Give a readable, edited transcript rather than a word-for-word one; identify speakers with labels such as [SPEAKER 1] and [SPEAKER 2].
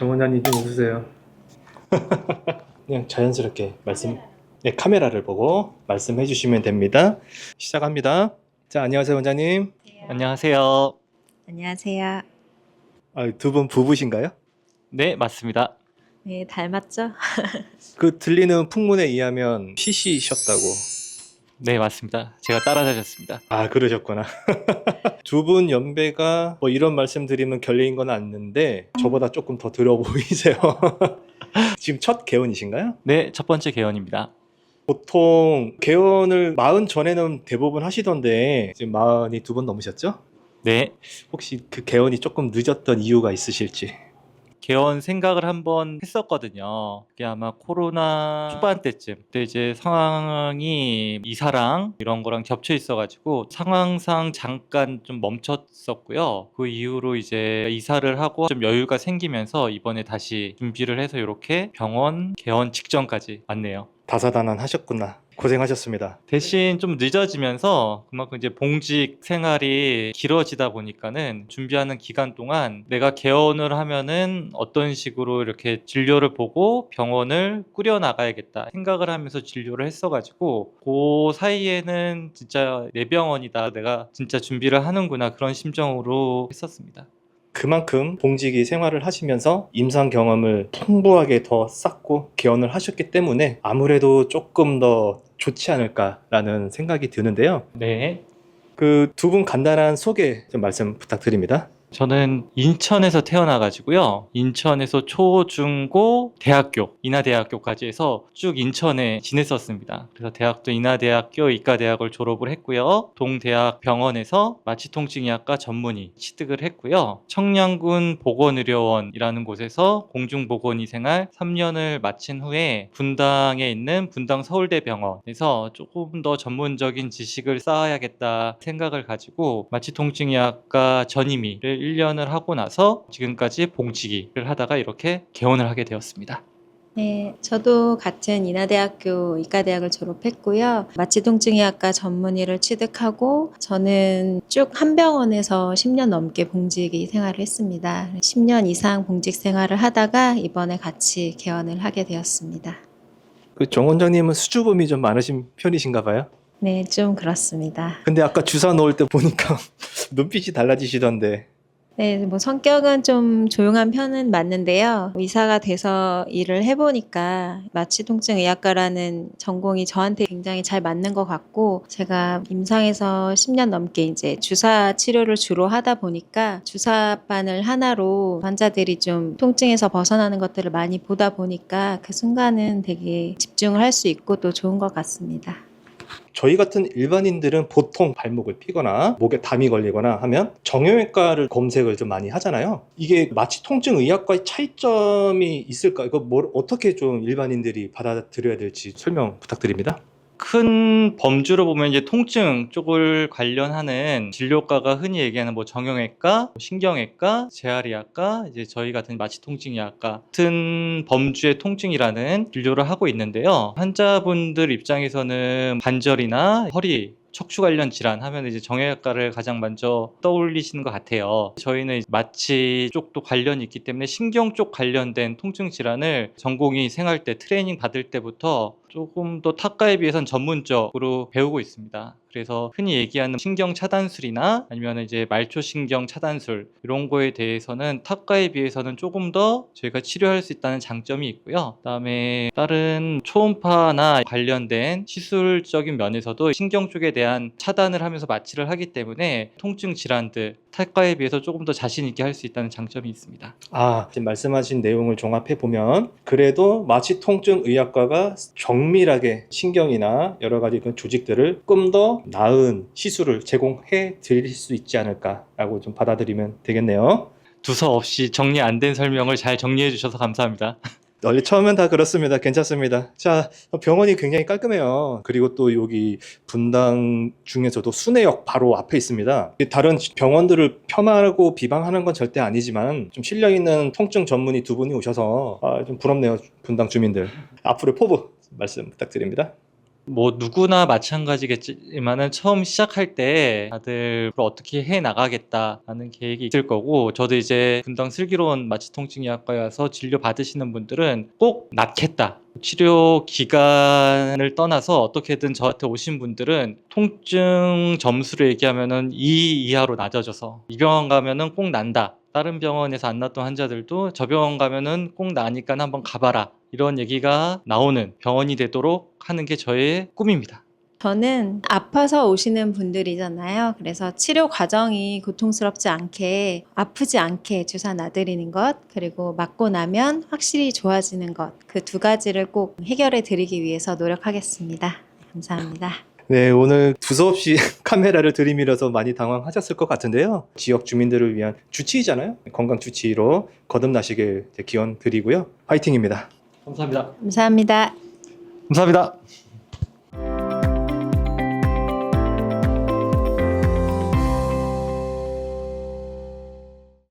[SPEAKER 1] 정 원장님 좀 웃으세요. 그냥 자연스럽게 네, 카메라를 보고 말씀해 주시면 됩니다. 시작합니다. 자, 안녕하세요 원장님.
[SPEAKER 2] 안녕하세요.
[SPEAKER 3] 안녕하세요.
[SPEAKER 1] 두 분 부부신가요?
[SPEAKER 2] 네, 맞습니다.
[SPEAKER 3] 네, 닮았죠?
[SPEAKER 1] 그 들리는 풍문에 의하면 PC셨다고.
[SPEAKER 2] 네, 맞습니다. 제가 따라다녔습니다.
[SPEAKER 1] 아, 그러셨구나. 두 분 연배가 뭐 이런 말씀 드리면 결례인 건 아는데 저보다 조금 더 들어 보이세요. 지금 첫 개원이신가요?
[SPEAKER 2] 네, 첫 번째 개원입니다.
[SPEAKER 1] 보통 개원을 40 전에는 대부분 하시던데 지금 40이 두 번 넘으셨죠?
[SPEAKER 2] 네,
[SPEAKER 1] 혹시 그 개원이 조금 늦었던 이유가 있으실지.
[SPEAKER 2] 개원 생각을 한번 했었거든요. 그게 아마 코로나 초반 때쯤. 그때 이제 상황이 이사랑 이런 거랑 겹쳐 있어가지고 상황상 잠깐 좀 멈췄었고요. 그 이후로 이제 이사를 하고 좀 여유가 생기면서 이번에 다시 준비를 해서 이렇게 병원 개원 직전까지 왔네요.
[SPEAKER 1] 다사다난하셨구나. 고생하셨습니다.
[SPEAKER 2] 대신 좀 늦어지면서 그만큼 이제 봉직 생활이 길어지다 보니까는 준비하는 기간 동안 내가 개원을 하면은 어떤 식으로 이렇게 진료를 보고 병원을 꾸려 나가야겠다 생각을 하면서 진료를 했어가지고 그 사이에는 진짜 내 병원이다, 내가 진짜 준비를 하는구나, 그런 심정으로 했었습니다.
[SPEAKER 1] 그만큼 봉직이 생활을 하시면서 임상 경험을 풍부하게 더 쌓고 개원을 하셨기 때문에 아무래도 조금 더 좋지 않을까라는 생각이 드는데요.
[SPEAKER 2] 네.
[SPEAKER 1] 그 두 분 간단한 소개 좀 말씀 부탁드립니다.
[SPEAKER 2] 저는 인천에서 태어나가지고요. 인천에서 초, 중, 고, 대학교, 인하대학교까지 해서 쭉 인천에 지냈었습니다. 그래서 대학도 인하대학교 이과대학을 졸업을 했고요. 동대학 병원에서 마취통증의학과 전문의 취득을 했고요. 청량군 보건의료원이라는 곳에서 공중보건의 생활 3년을 마친 후에 분당에 있는 분당 서울대병원에서 조금 더 전문적인 지식을 쌓아야겠다 생각을 가지고 마취통증의학과 전임의를 1년을 하고 나서 지금까지 봉지기를 하다가 이렇게 개원을 하게 되었습니다.
[SPEAKER 3] 네, 저도 같은 인하대학교 이과대학을 졸업했고요. 마취통증의학과 전문의를 취득하고 저는 쭉 한 병원에서 10년 넘게 봉직이 생활을 했습니다. 10년 이상 봉직 생활을 하다가 이번에 같이 개원을 하게 되었습니다.
[SPEAKER 1] 그 정 원장님은 수줍음이 좀 많으신 편이신가 봐요.
[SPEAKER 3] 네, 좀 그렇습니다.
[SPEAKER 1] 근데 아까 주사 놓을 때 보니까 눈빛이 달라지시던데.
[SPEAKER 3] 네, 뭐 성격은 좀 조용한 편은 맞는데요. 의사가 돼서 일을 해보니까 마취통증의학과라는 전공이 저한테 굉장히 잘 맞는 것 같고, 제가 임상에서 10년 넘게 이제 주사 치료를 주로 하다 보니까 주사바늘 하나로 환자들이 좀 통증에서 벗어나는 것들을 많이 보다 보니까 그 순간은 되게 집중을 할 수 있고 또 좋은 것 같습니다.
[SPEAKER 1] 저희 같은 일반인들은 보통 발목을 피거나 목에 담이 걸리거나 하면 정형외과를 검색을 좀 많이 하잖아요. 이게 마취 통증 의학과의 차이점이 있을까? 이거 뭘 어떻게 좀 일반인들이 받아들여야 될지 설명 부탁드립니다.
[SPEAKER 2] 큰 범주로 보면 이제 통증 쪽을 관련하는 진료과가 흔히 얘기하는 뭐 정형외과, 신경외과, 재활의학과, 이제 저희 같은 마취통증의학과 같은 범주의 통증이라는 진료를 하고 있는데요. 환자분들 입장에서는 관절이나 허리, 척추 관련 질환 하면 이제 정형외과를 가장 먼저 떠올리시는 것 같아요. 저희는 이제 마취 쪽도 관련이 있기 때문에 신경 쪽 관련된 통증 질환을 전공의 생활 때 트레이닝 받을 때부터 조금 더 타과에 비해서는 전문적으로 배우고 있습니다. 그래서 흔히 얘기하는 신경 차단술이나 아니면 이제 말초신경 차단술 이런 거에 대해서는 타과에 비해서는 조금 더 저희가 치료할 수 있다는 장점이 있고요. 그다음에 다른 초음파나 관련된 시술적인 면에서도 신경 쪽에 대한 차단을 하면서 마취를 하기 때문에 통증 질환들 타과에 비해서 조금 더 자신 있게 할 수 있다는 장점이 있습니다.
[SPEAKER 1] 지금 말씀하신 내용을 종합해 보면 그래도 마취 통증 의학과가 정밀하게 신경이나 여러 가지 그 조직들을 조금 더 나은 시술을 제공해 드릴 수 있지 않을까라고 좀 받아들이면 되겠네요.
[SPEAKER 2] 두서 없이 정리 안 된 설명을 잘 정리해 주셔서 감사합니다.
[SPEAKER 1] 원래 처음엔 다 그렇습니다. 괜찮습니다. 자, 병원이 굉장히 깔끔해요. 그리고 또 여기 분당 중에서도 순회역 바로 앞에 있습니다. 다른 병원들을 폄하하고 비방하는 건 절대 아니지만 좀 실력 있는 통증 전문의 두 분이 오셔서 좀 부럽네요. 분당 주민들. 앞으로 포부 말씀 부탁드립니다.
[SPEAKER 2] 뭐 누구나 마찬가지겠지만은 처음 시작할 때 다들 어떻게 해 나가겠다라는 계획이 있을 거고, 저도 이제 분당 슬기로운 마취통증의학과에 와서 진료 받으시는 분들은 꼭 낫겠다, 치료 기간을 떠나서 어떻게든 저한테 오신 분들은 통증 점수를 얘기하면은 2 이하로 낮아져서 이 병원 가면은 꼭 난다, 다른 병원에서 안 났던 환자들도 저 병원 가면은 꼭 나으니까 한번 가봐라, 이런 얘기가 나오는 병원이 되도록 하는 게 저의 꿈입니다.
[SPEAKER 3] 저는 아파서 오시는 분들이잖아요. 그래서 치료 과정이 고통스럽지 않게, 아프지 않게 주사 놔드리는 것, 그리고 맞고 나면 확실히 좋아지는 것, 그 두 가지를 꼭 해결해 드리기 위해서 노력하겠습니다. 감사합니다.
[SPEAKER 1] 네, 오늘 두서없이 카메라를 들이밀어서 많이 당황하셨을 것 같은데요. 지역 주민들을 위한 주치의잖아요. 건강 주치의로 거듭나시길 기원 드리고요. 화이팅입니다.
[SPEAKER 2] 감사합니다.
[SPEAKER 3] 감사합니다.
[SPEAKER 2] 감사합니다.